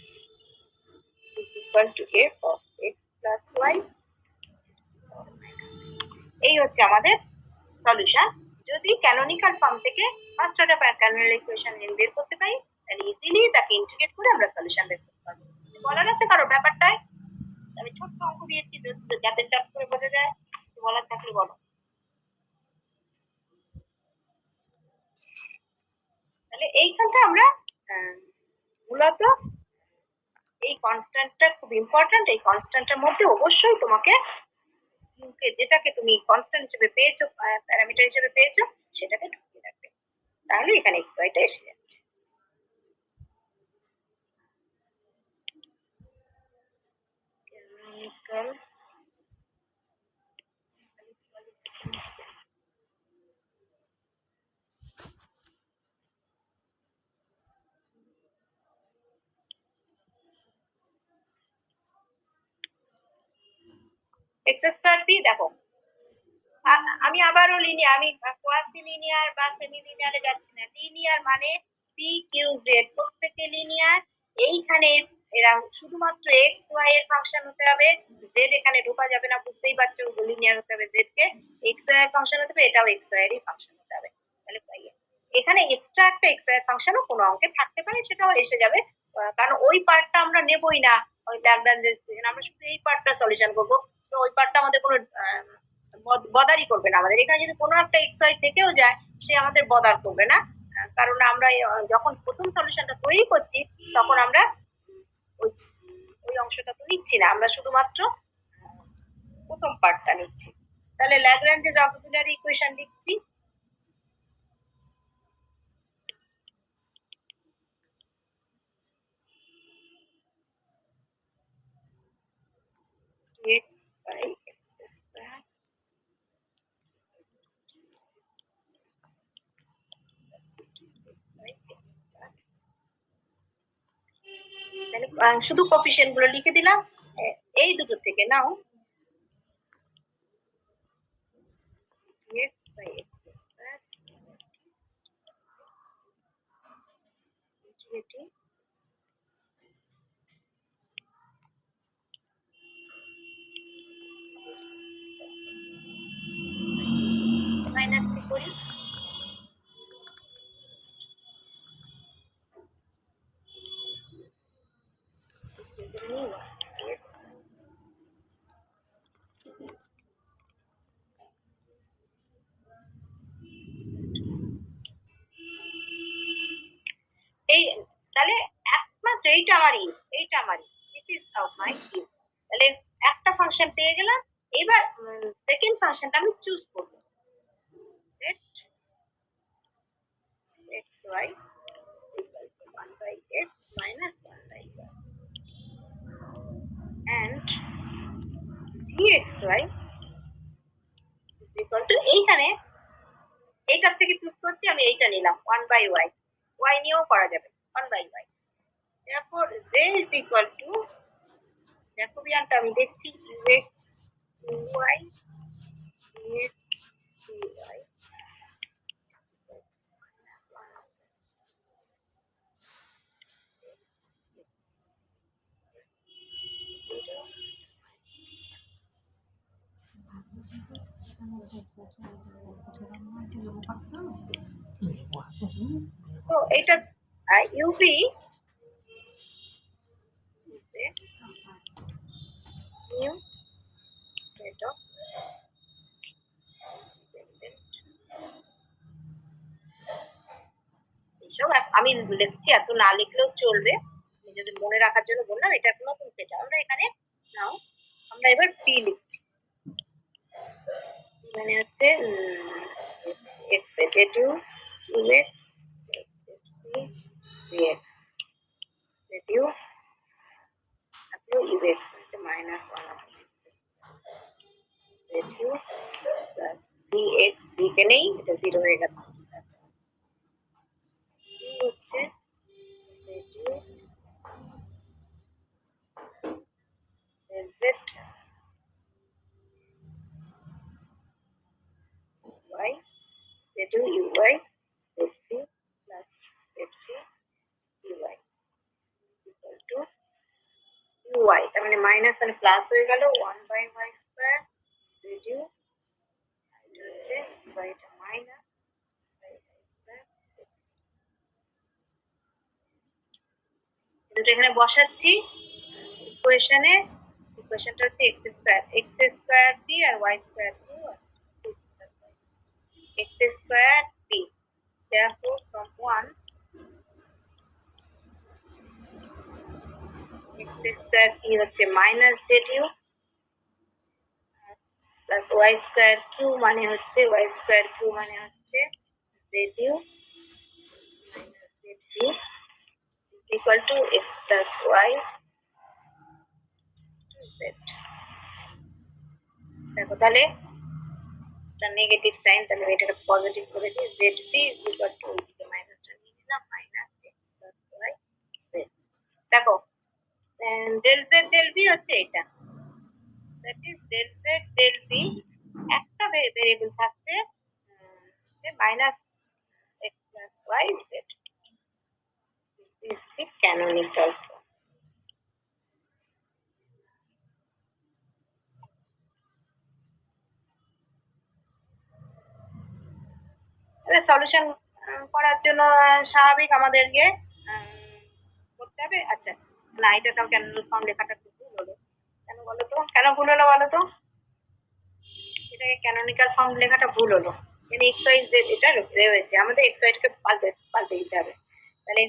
B: is equal to f of x plus y। এই হচ্ছে আমাদের সলিউশন। যদি ক্যানোনিকাল ফর্ম থেকে ফার্স্ট অর্ডার ক্যানোনিকাল ইকুয়েশন বের করতে পারি, তাহলে ইজিলি তাকে ইন্টিগ্রেট করে আমরা সলিউশন বের করতে পারবো। বলার আছে কারো ব্যাপারটায়? আমি ছোট্ট অঙ্ক দিয়েছি যাতে চট করে বোঝা যায়, বলার থাকলে বলো। তাহলে এইখানটা আমরা মূলত এই কনস্ট্যান্টটা খুব ইম্পর্ট্যান্ট। এই কনস্ট্যান্টের মধ্যে অবশ্যই তোমাকে যেটাকে তুমি কনস্ট্যান্ট হিসেবে পেয়েছো, প্যারামিটার হিসেবে পেয়েছো, সেটাকে ঢুকিয়ে রাখবে। তাহলে এখানে এক্স ওয়াইটা এসে যাচ্ছে। Chemical x square P. দেখো আমি আবারও লিনিয়ার, আমি কোয়াসি লিনিয়ার বা সেমি লিনিয়ারে যাচ্ছি না। লিনিয়ার মানে পি কিউ জেড প্রত্যেকটি লিনিয়ার। এইখানে এরা শুধুমাত্র এক্স ওয়াই এর ফাংশন হতে হবে, জেড এখানে ঢোকা যাবে না, বুঝতেই পারছো লিনিয়ার হতে হবে, জেড কে এক্স ওয়াই এর ফাংশন হতে হবে, এটাও এক্স ওয়াই এরই ফাংশন হতে হবে। তাহলে এখানে এক্সট্রা একটা এক্স ওয়াই এর ফাংশনও কোনো অঙ্কে থাকতে পারে, সেটাও এসে যাবে, কারণ ওই পার্টটা আমরা নেবই না ওই ল্যাগ্রাঞ্জের, আমরা শুধু এই পার্টটা সলিউশন করবো। তো ওই পার্টটা আমাদের কোনো বদারই করবে না আমাদের। এখানে যদি কোনো একটা এক্স ওয়াই থেকেও যায়, সে আমাদের বদার করবে না, কারণ আমরা যখন প্রথম সলিউশনটা তৈরি করছি তখন আমরা ওই ওই অংশটা তো নিচ্ছি না, আমরা শুধুমাত্র প্রথম পার্টটা নিচ্ছি। তাহলে ল্যাগ্রাঞ্জেস অক্সিলারি ইকুয়েশন লিখছি। x by x square শুধু কোফিশিয়েন্ট গুলো লিখে দিলাম। এই দুটো থেকে নাও x by x square minus কি করি, এই তাহলে একমাত্র এইটা আমারই, এইটা আমারই, this is of my U. তাহলে একটা ফাংশন পেয়ে গেলাম। এবার সেকেন্ড ফাংশনটা আমি চুজ করব, xy equal to 1 by x minus 1 by y and gxy is equal to, এইখানে এইটার থেকে চুজ করছি আমি, এইটা নিলাম 1 by y, y নিয়েও করা যাবে 1 by y। therefore z is equal to, জ্যাকোবিয়ানটা আমি দেখছি, ux y dx dy তো এটা ইউভি new set of এইসব আমি লিখছি, এত না লিখলেও চলবে, যদি মনে রাখার জন্য বললাম। এটা কোনো সেটা আমরা এখানে নাও, আমরা এবার পি লিখছি, মানে হচ্ছে এক্স এটা টু ইউএক্স ডিএক্স রেডিউ ইউএক্স মানে মাইনাস 1 অফ রেডিউ প্লাস ডিএক্স, ডিকে নেই, এটা 0 হয়ে গেল, হচ্ছে রেডিউ জেড y রেডিউ U I Z plus Z U I equal to U I, তার মানে মাইনাস মানে প্লাস হয়ে গেল 1 বাই ওয়াই স্কয়ার রেডিউ এটা মাইনাস দুটো এখানে বসাচ্ছি ইকুয়েশনে, ইকুয়েশনটা হচ্ছে এক্স স্কোয়ার ডি আর Y square Q X square D. therefore from 1 x square কি হচ্ছে minus Z U plus Y square Q মানে হচ্ছে Z U minus Z U equal to X plus Y Z. দেখো তাহলে এটা negative sign, তাহলে এটাকে পজিটিভ করে দিই, Z V is equal to ওইদিকে মাইনাসটা নিয়ে নিলাম minus X plus Y Z. দেখো ডেল জেড ডেল বি হচ্ছে এটা, that is del Z del V একটা ভেরিয়েবল থাকছে minus X plus Y Z. This is the canonical form. Solution করার জন্য স্বাভাবিক আমাদেরকে করতে হবে। আচ্ছা না, এটাটাও ক্যানোনিক্যাল ফর্ম লেখাটা একটু ভুল হলো, কেন বলো তো, কেন ভুল হলো বলো তো? এটাকে ক্যানোনিক্যাল ফর্ম লেখাটা ভুল হলো, মানে এক্স ওয়াই জেড এটা রয়েছে, আমাদের এক্স ওয়াইটাকে পাল্টে দিতে হবে। তাহলে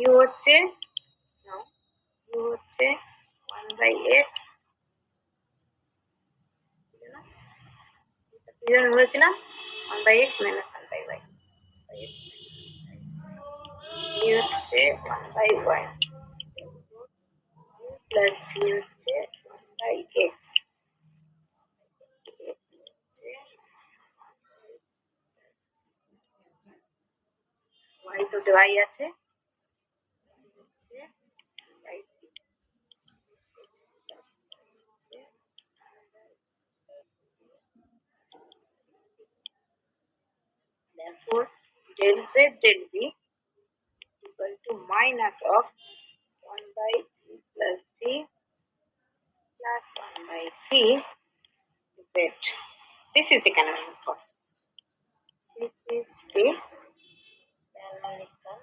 B: ইউ হচ্ছে 1/x হয়েছিলাম 1/x মাইনাস 1/y, ইউ হচ্ছে 1/y প্লাস ভি হচ্ছে 1/x y তো দেওয়াই আছে, therefore del z del v equal to minus of 1/v plus v plus 1/v z. This is the canonical form. This is the canonical.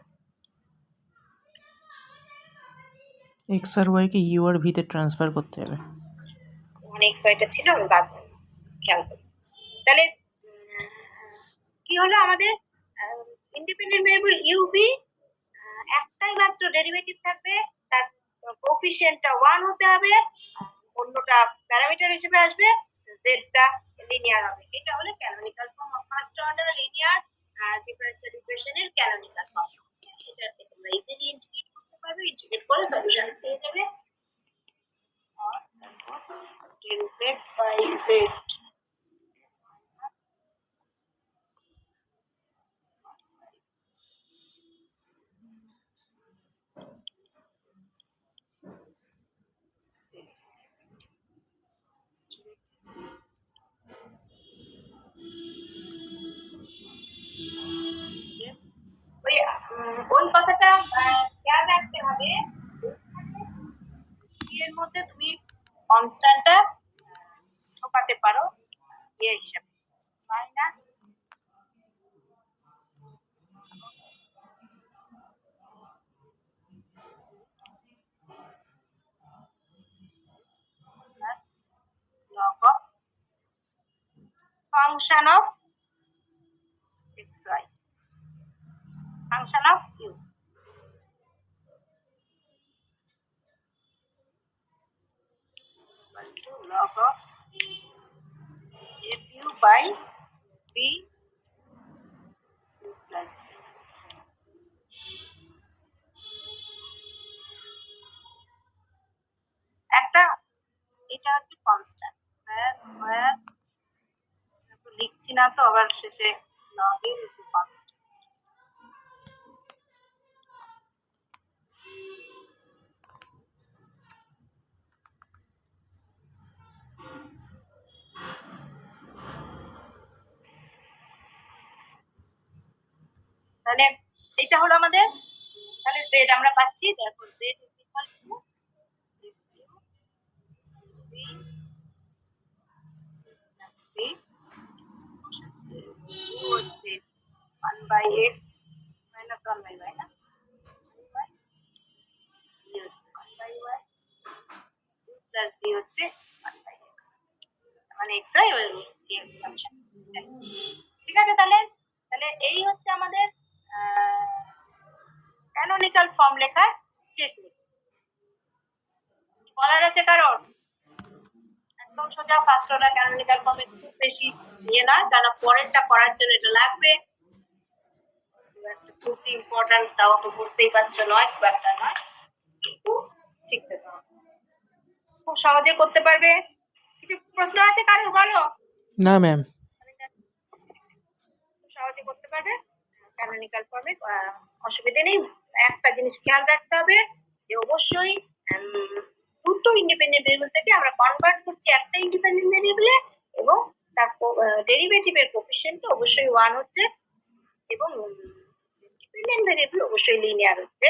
D: X আর Y কে U আর ভিতে transfer করতে হবে।
B: মানে এক্স ওয়াইটা ছিল আমি বাদ খেয়াল করি। তাহলে কি হলো আমাদের ইন্ডিপেন্ডেন্ট ভেরিয়েবল ইউ বি একটাই মাত্র ডেরিভেটিভ থাকবে, তার কোএফিশিয়েন্টটা 1 হতে হবে, অন্যটা প্যারামিটার হিসেবে আসবে, জেডটা লিনিয়ার হবে। এটা হলো canonical form of first order linear differential ইকুয়েশনের ক্যানোনিক্যাল ফর্ম। এটা তোমরা ইজিলি ইন্টিগ্রেট করতে পারবে, ইন্টিগ্রেট করে সলিউশন পেয়ে যাবে। del z by z ওই কথাটা খেয়াল রাখতে হবে, এর মধ্যে তুমি কনস্ট্যান্টটা ঢোকাতে পারো এর হিসাবে minus log of function of xy function of u equal to log of fu by b plus একটা এটা হচ্ছে কনস্ট্যান্ট, লিখছি না তো আবার শেষে log এর হচ্ছে কনস্ট্যান্ট। তাহলে এটা হলো আমাদের, তাহলে জেড আমরা পাচ্ছি, তারপর জেড ইজ ইকুয়াল টু হচ্ছে 1/x minus 1/y না 1/y plus হচ্ছে 1/x, মানে xy ফাংশন। ঠিক আছে, তাহলে তাহলে এই হচ্ছে আমাদের ক্যানোনিক্যাল ফর্ম লেখার টেকনিক। বলার আছে কারণ? একদম সোজা, ফার্স্ট অর্ডার ক্যানোনিক্যাল ফর্মে খুব বেশি ইয়ে না, কেন পরেরটা করার জন্য এটা লাগবে। খুব ইম্পর্টেন্ট, তাও তো করতেই পারছো, নয় খুব একটা নয়, কিন্তু শিখতে পারো, খুব সহজে করতে পারবে। কিছু প্রশ্ন আছে কারো, বলো?
D: না ম্যাম।
B: সহজে করতে পারবে ক্যানোনিক্যাল ফর্মে, অসুবিধা নেই। একটা জিনিস খেয়াল রাখতে হবে যে অবশ্যই দুটো ইন্ডিপেন্ডেন্ট ভেরিয়েবল থেকে আমরা কনভার্ট করছি একটা ইন্ডিপেন্ডেন্ট ভেরিয়েবলে, এবং তার ডেরিভেটিভের কোএফিসিয়েন্ট অবশ্যই 1 হচ্ছে, এবং ডিপেন্ডেন্ট ভেরিয়েবল অবশ্যই লিনিয়ার হচ্ছে,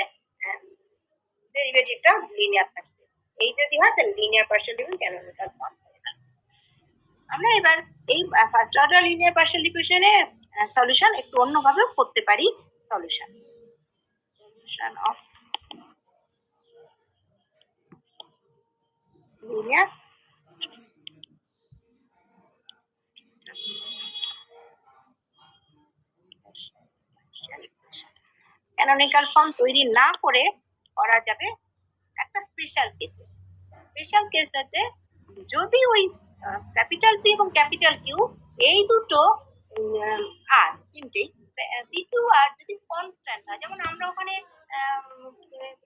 B: ডেরিভেটিভটা লিনিয়ার থাকবে। এই যদি হয় তাহলে linear partial derivative canonical form. আমরা এবার এই ফার্স্ট অর্ডার লিনিয়ার পার্শিয়াল ইকুয়েশনে সলিউশন একটু অন্যভাবে করতে পারি। Solution of linear canonical form তৈরি না করে করা যাবে একটা স্পেশাল কেসে। স্পেশাল কেসটাতে যদি ওই ক্যাপিটাল পি এবং ক্যাপিটাল কিউ এই দুটো আর তিনটেই পি আর যদি কনস্ট্যান্ট হয়, যেমন আমরা ওখানে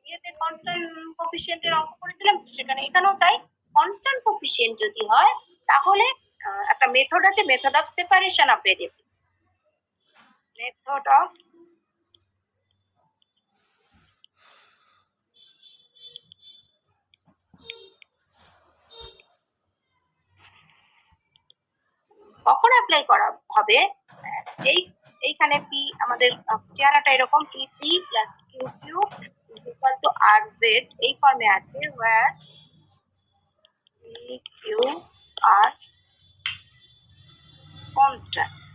B: ইয়েতে কনস্ট্যান্ট কোএফিসিয়েন্টের অঙ্ক করেছিলাম, সেখানে এখানেও তাই। কনস্ট্যান্ট কোএফিসিয়েন্ট যদি হয় তাহলে একটা মেথড আছে, method of separation of variable. Method of কখন অ্যাপ্লাই করা হবে? এইখানে পি আমাদের চেহারাটা এরকম, P P plus Q Q is equal to R Z, এই ফর্মে আছে, where P Q are constants.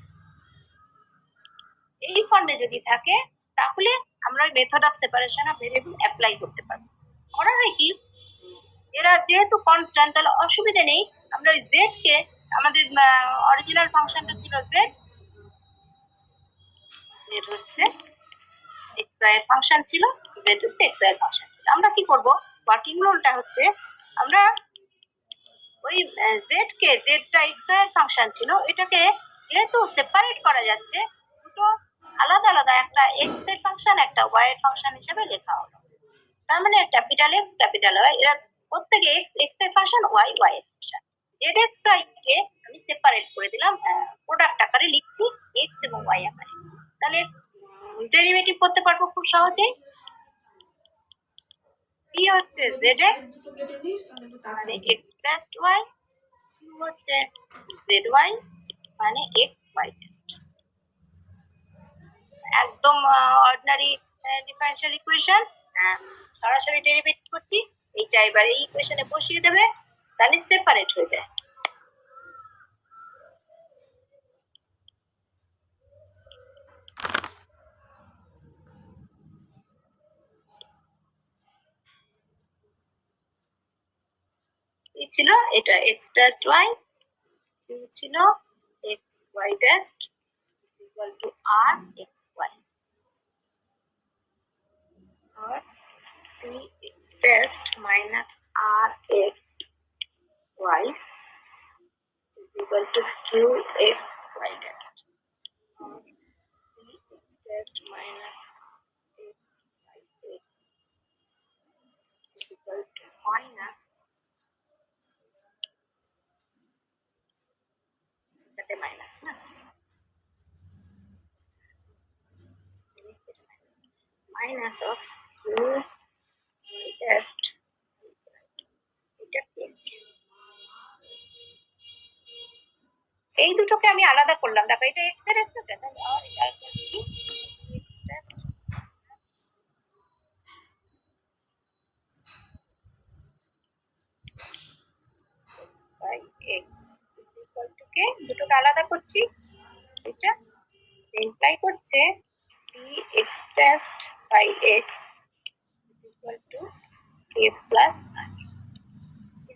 B: এই ফর্মে যদি থাকে তাহলে আমরা method of separation of variable apply করতে পারবো। করা হয় কি, এরা যেহেতু কনস্ট্যান্ট তাহলে অসুবিধা নেই, আমরা ওই জেড কে, আমাদের অরিজিনাল ফাংশনটা ছিল জেড, জেড হচ্ছে এক্স এর ফাংশন ছিল, জেড হচ্ছে এক্স এর ফাংশন ছিল। আমরা কি করব, ওয়ার্কিং রুলটা হচ্ছে আমরা ওই জেড কে, জেডটা এক্স এর ফাংশন ছিল, এটাকে যেহেতু সেপারেট করা যাচ্ছে, দুটো আলাদা আলাদা, একটা এক্স এর ফাংশন একটা ওয়াই এর ফাংশন হিসেবে লেখা হলো। তার মানে ক্যাপিটাল এক্স ক্যাপিটাল ওয়াই, এরা প্রত্যেকে এক্স এক্স এর ফাংশন, ওয়াই ওয়াই এর ফাংশন। জেড এক্স ওয়াই কে আমি সেপারেট করে দিলাম, প্রোডাক্ট আকারে লিখছি এক্স এবং ওয়াই আকারে, তাহলে ডেরিভেটিভ করতে পারবো খুব সহজেই। পি হচ্ছে জেড এক্স মানে এক্স প্লাস ওয়াই, কিউ হচ্ছে জেড ওয়াই মানে এক্স ওয়াই টেস্ট। একদম অর্ডিনারি ডিফারেনশিয়াল ইকুয়েশন, সরাসরি ডেরিভেটিভ করছি, এইটা এবার এই ইকুয়েশনে বসিয়ে দেবে, তাহলে সেপারেট হয়ে যায়। কি ছিল এটা, এক্স টেস্ট ওয়াই, কিউ ছিল X Y test equal to R X Y, और 3x test minus rx y is equal to qx y test, और 3x test minus x y x is equal to minus minus na minus of q test, এই দুটোকে আমি আলাদা করলাম, দেখো এটা x এর রেসপেক্টে, আর এটা কি X test by X equal to K, দুটোকে আলাদা করছি, এটা ইমপ্লাই করছে P X test by X equal to K plus R.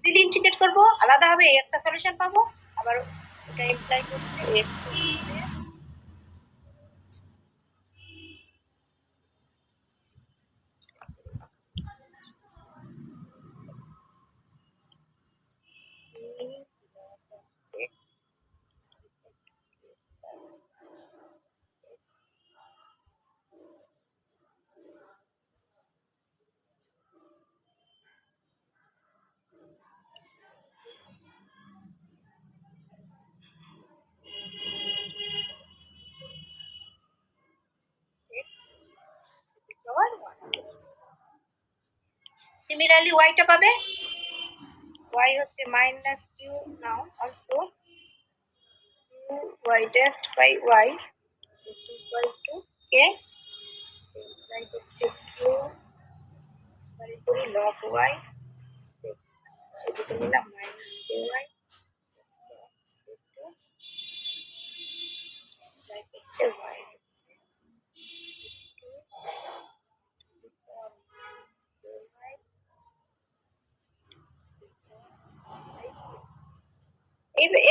B: Easily integrate করবো, আলাদা হবে একটা সলিউশন পাবো। আবার এটা ইমপ্লাই করছে এক্স হচ্ছে সিমিলারলি ওয়াইটা পাবে, y হচ্ছে minus Q now also y test by y equal to K like হচ্ছে কিউ বাই করি লগ y এদিকে নিলাম মাইনাস ky লাইক হচ্ছে y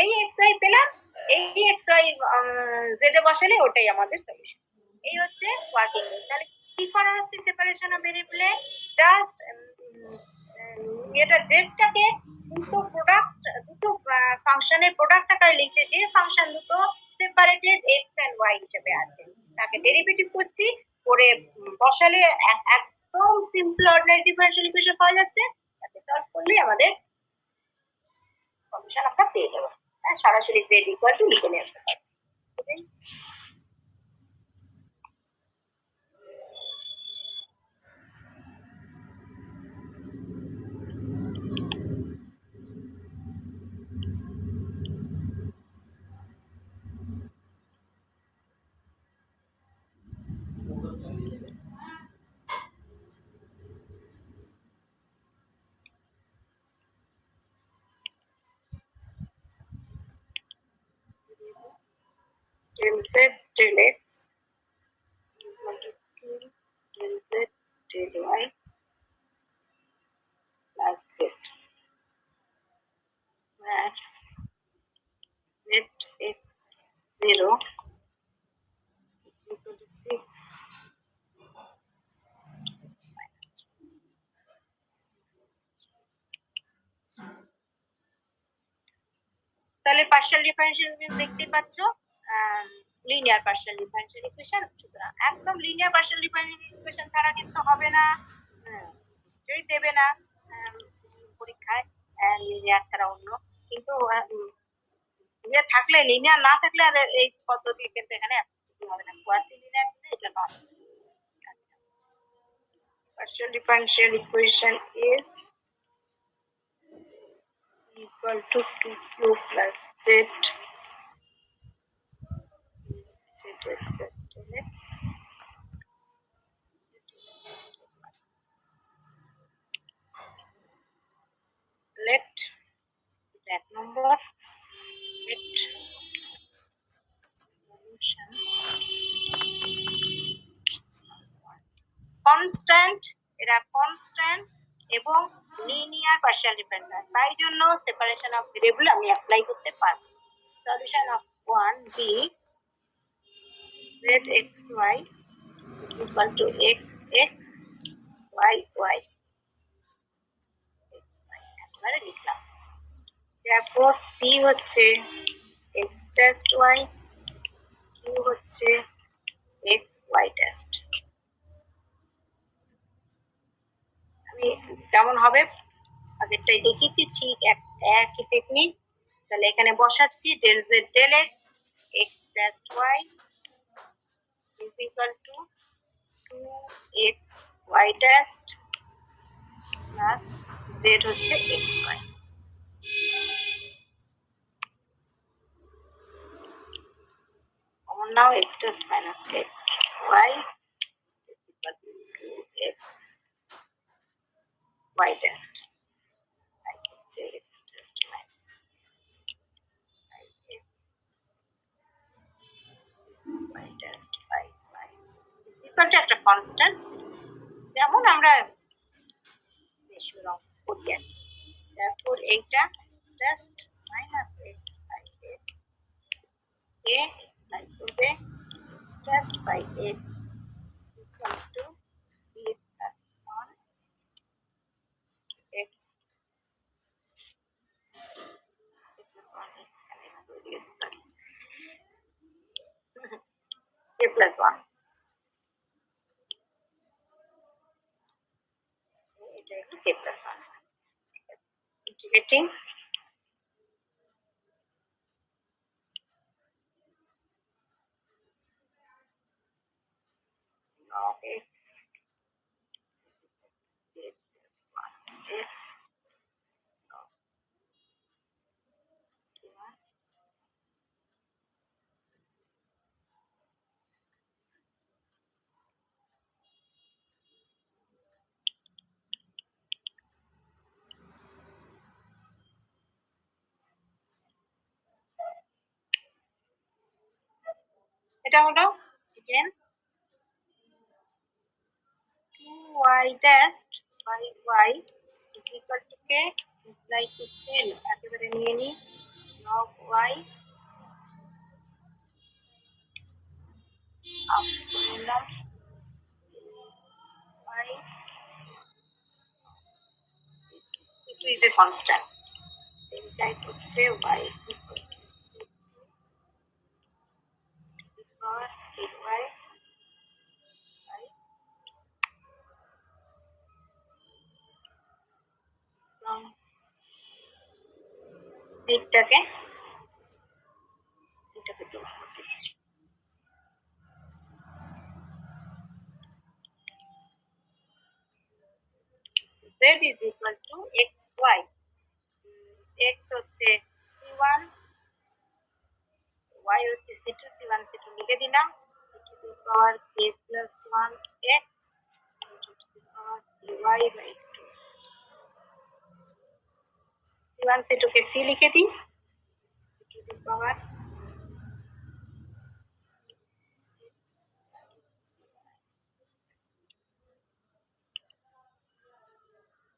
B: এই এক্সআই পেলাম, এই এক্সআই জেড এ বসালে ওটাই আমাদের সলিউশন। এই হচ্ছে ওয়ার্কিং রুল। তাহলে কি করা হচ্ছে সেপারেশন অফ ভেরিয়েবলে, জাস্ট এটা জেডটাকে দুটো ফাংশনের প্রোডাক্ট আকারে লিখছে, যে ফাংশন দুটো সেপারেটেড এক্স এন্ড ওয়াই হিসেবে আছে তাকে ডেরিভেটিভ করছি করে বসালে একদম সিম্পল অর্ডিনারি ডিফারেনশিয়াল ইকুয়েশন পাওয়া যাচ্ছে। তাকে সলভ করলেই আমাদের সলিউশন আমরা পেয়ে যাবো। হ্যাঁ, সরাসরি জেড ইকুয়াল টু লিখে নিয়ে আসতে পারবো। Del z del x equal to 2 del z del y plus z, where z x 0 equal to 6 তাহলে পার্শিয়াল ডিফারেনশিয়াল ইকুয়েশন দেখতে পাচ্ছ, লিনিয়ার পার্শিয়াল ডিফারেনশিয়াল ইকুয়েশন। সুতরাং একদম লিনিয়ার পার্শিয়াল ডিফারেনশিয়াল ইকুয়েশন ছাড়া কিন্তু হবে না, নিশ্চয়ই দেবে না পরীক্ষায় লিনিয়ার ছাড়া অন্য। কিন্তু ইয়ে থাকলে, লিনিয়ার না থাকলে আর এই পদ্ধতি কিন্তু এখানে হবে না। কোয়াসি লিনিয়ার এটা নয়। Partial differential equation is equal to 2q plus z let that number let solution constant, এরা কনস্ট্যান্ট এবং লিনিয়ার পার্শিয়াল ডিফারেনশিয়াল, তাই জন্য সেপারেশন অফ ভেরিয়েবল আমি অ্যাপ্লাই করতে পারবো। Solution of 1 V zxy equal to xx y একবারে লিখলাম। তারপর p হচ্ছে x টেস্ট y, q হচ্ছে x y টেস্ট। আমি কেমন হবে আগেরটাই দেখিয়েছি, ঠিক একই টেকনিক। তাহলে এখানে বসাচ্ছি del Z del X X test Y is equal to 2x y test plus Z হচ্ছে X Y. Common now X test minus X Y is equal to 2x y test হচ্ছে X test minus y test by y equal to একটা constant, যেমন আমরা বেশি রং করি। therefore এইটা just minus x by x a like করবে just by x equal to b plus 1 x plus 1 x and x to b a plus 1 এটা হলো k plus 1 integrating log x k plus 1 x log c1 এটা হলো again 2y dash by y is equal to k imply হচ্ছে একেবারে নিয়ে নি log y up করলাম y it is a constant imply হচ্ছে y equal to c power ky by from দিকটাকে দূর করে দিচ্ছি z is equal to xy x হচ্ছে c1 y হচ্ছে c2 c1 c2 লিখে দিলাম to the power k plus 1 x to the power ky by 2 c1 c2 K c লিখে দিই to the power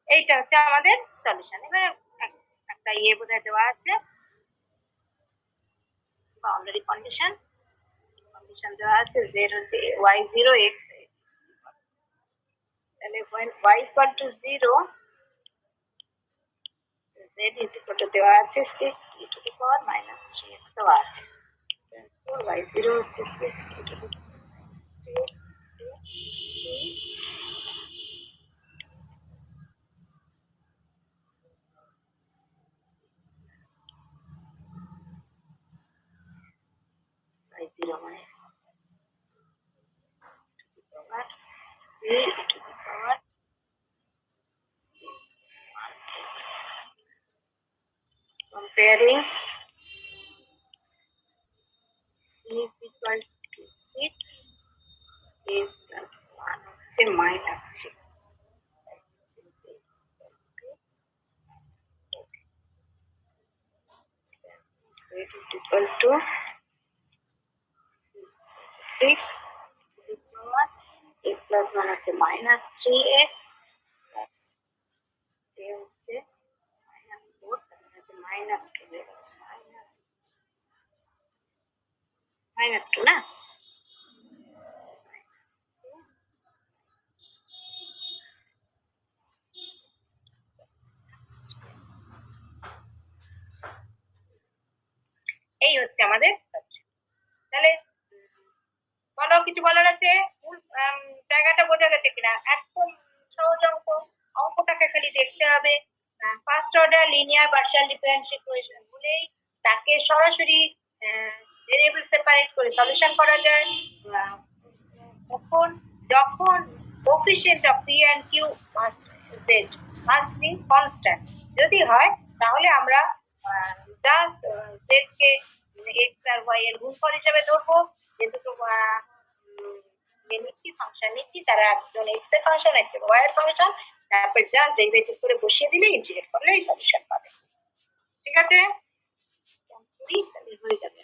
B: এইটা হচ্ছে আমাদের সলিউশন এবারে একটা বোঝায় দেওয়া আছে বাউন্ডারি কন্ডিশন দেওয়া আছে z হচ্ছে y0 x তাহলে when y equal to 0 z is equal to দেওয়া আছে 6 e to the power minus 3 দেওয়া আছে y0 হচ্ছে 6 e to the power y0 মানে c to the power comparing c is equal to 6 a plus 1 হচ্ছে minus 3 so it is equal to 6 to the power a plus 1 হচ্ছে minus 3x plus a হচ্ছে minus 4 তাহলে হচ্ছে minus 2 minus 2 না এই হচ্ছে আমাদের তাহলে বলো কিছু বলার আছে জায়গাটা বোঝা গেছে কিনা একদম সহজ অঙ্কটাকে খালি দেখতে হবে first order linear partial differential equation বলেই তাকে সরাসরি ভেরিয়েবল সেপারেট করে সলিউশন করা যায় যখন coefficient of p and q must be constant যদি হয় তাহলে আমরা জাস্ট z কে x আর y এর গুণফল হিসেবে ধরবো যে দুটো নিচ্ছি ফাংশন নিচ্ছি তারা একজন x এর ফাংশন একজন y এর ফাংশন তারপর জাস্ট ডেরিভেটিভ করে বসিয়ে দিলে ইন্টিগ্রেট করলে এই সলিউশন পাবে ঠিক আছে হয়ে যাবে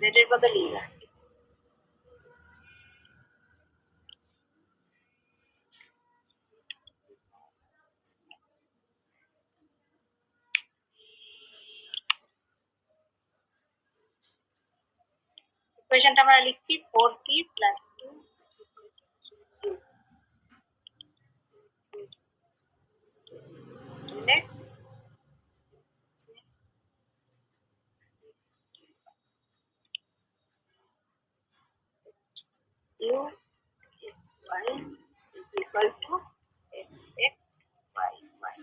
B: জেড এর বদলে ই রাখি। ইকুয়েশনটা আমরা লিখছি 4t plus 2 next u x y is equal to x x y y.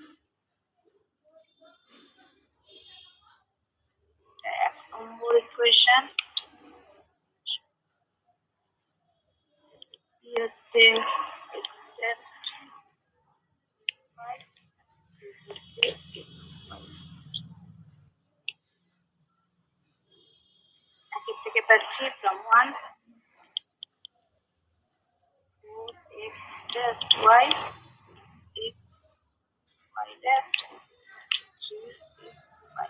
B: এক নম্বর ইকুয়েশন হচ্ছে x dash y একের থেকে পাচ্ছি from 1 x dash y x y dash 3 y.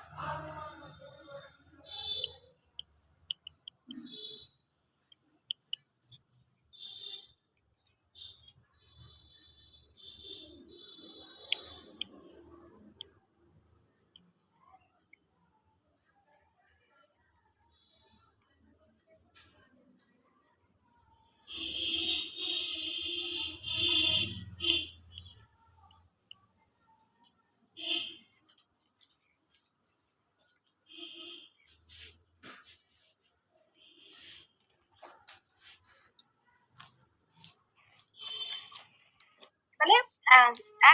B: তাহলে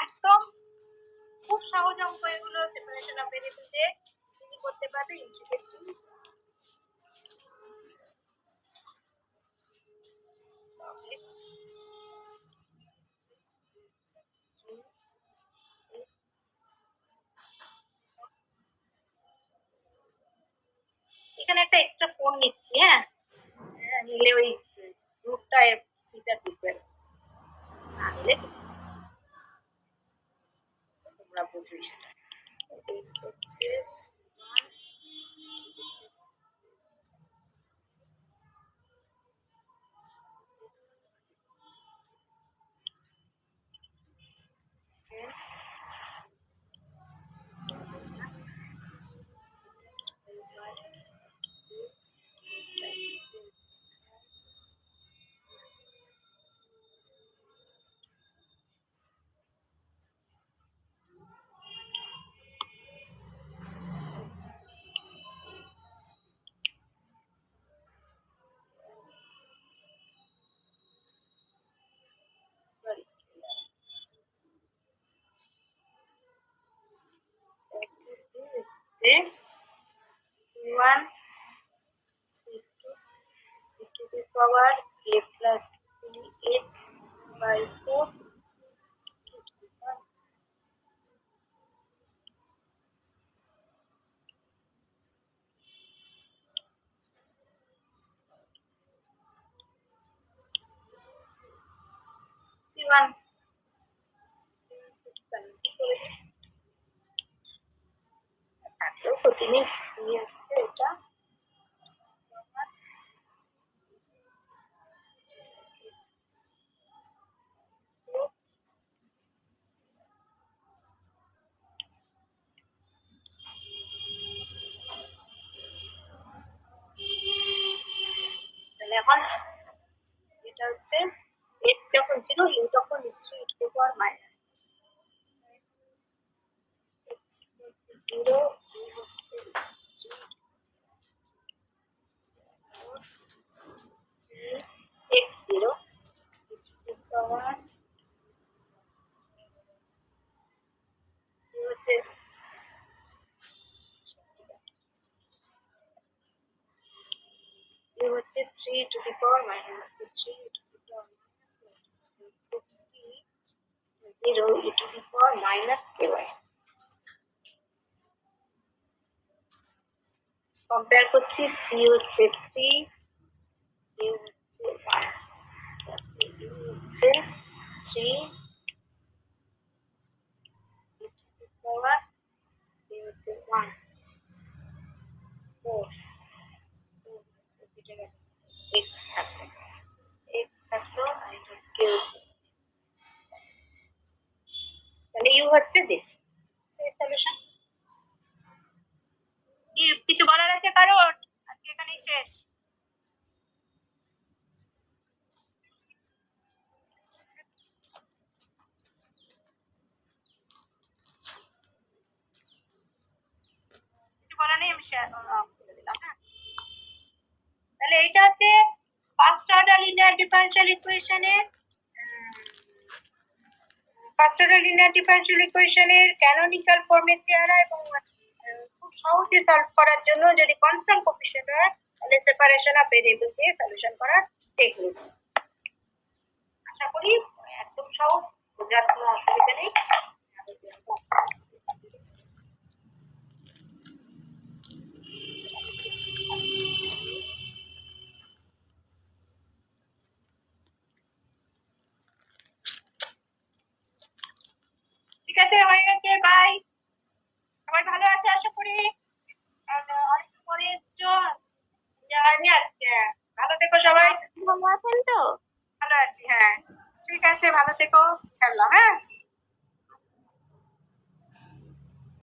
B: একদম খুব সহজ অঙ্ক এগুলো, সেপারেশন অফ ভেরিয়েবল দিয়ে তুমি করতে পারবে ইন্টিগ্রেটিং। এখানে একটা এক্সট্রা ফোন নিচ্ছি, হ্যাঁ নিলে ওই রুটটা সিটা দিবে না, নিলে তোমরা বুঝবে সেটা। C1 C2 e to the power a plus 3x by 4 C1 এত ক্ষতি নেই, C হচ্ছে এটা তাহলে এখন এটা হচ্ছে x যখন ছিল u তখন নিশ্চয়ই e to the power minus 0 হচ্ছে x 0 e to the power হচ্ছে হচ্ছে 3 to the power minus 3 to the power minus 0 e to the power minus ky. Compare করছি, c হচ্ছে 3 a হচ্ছে 1 u হচ্ছে 3 e to the power a হচ্ছে 1 4 x থাকলো, x থাকলো আর এটা কেউছে, তাহলে ইউ হচ্ছে দিস সলিউশন। কি কিছু বলার আছে কারোর? আজকে এখানেই শেষ। কিছু বলার নেই, আমি শেয়ার করে দিলাম। হ্যাঁ, তাহলে এইটা হচ্ছে ফার্স্ট অর্ডার লিনিয়ার ডিফারেনশিয়াল ইকুয়েশনের ক্যানোনিক্যাল ফর্মের চেহারা, এবং খুব সহজে সলভ করার জন্য যদি কনস্ট্যান্ট কোএফিসিয়েন্ট হয় তাহলে সেপারেশন অফ ভেরিয়েবল দিয়ে সলিউশন করার টেকনিক। আশা করি একদম সহজ, বোঝার কোনো অসুবিধা নেই। ঠিক আছে, হয়ে গেছে, বাই। সবাই ভালো আছে আশা করি। অনেক পরে এসছো, জানি আজকে। ভালো থেকো সবাই।
C: ভালো আছেন তো?
B: ভালো আছি, হ্যাঁ। ঠিক আছে, ভালো থেকো, ছাড়লাম। হ্যাঁ।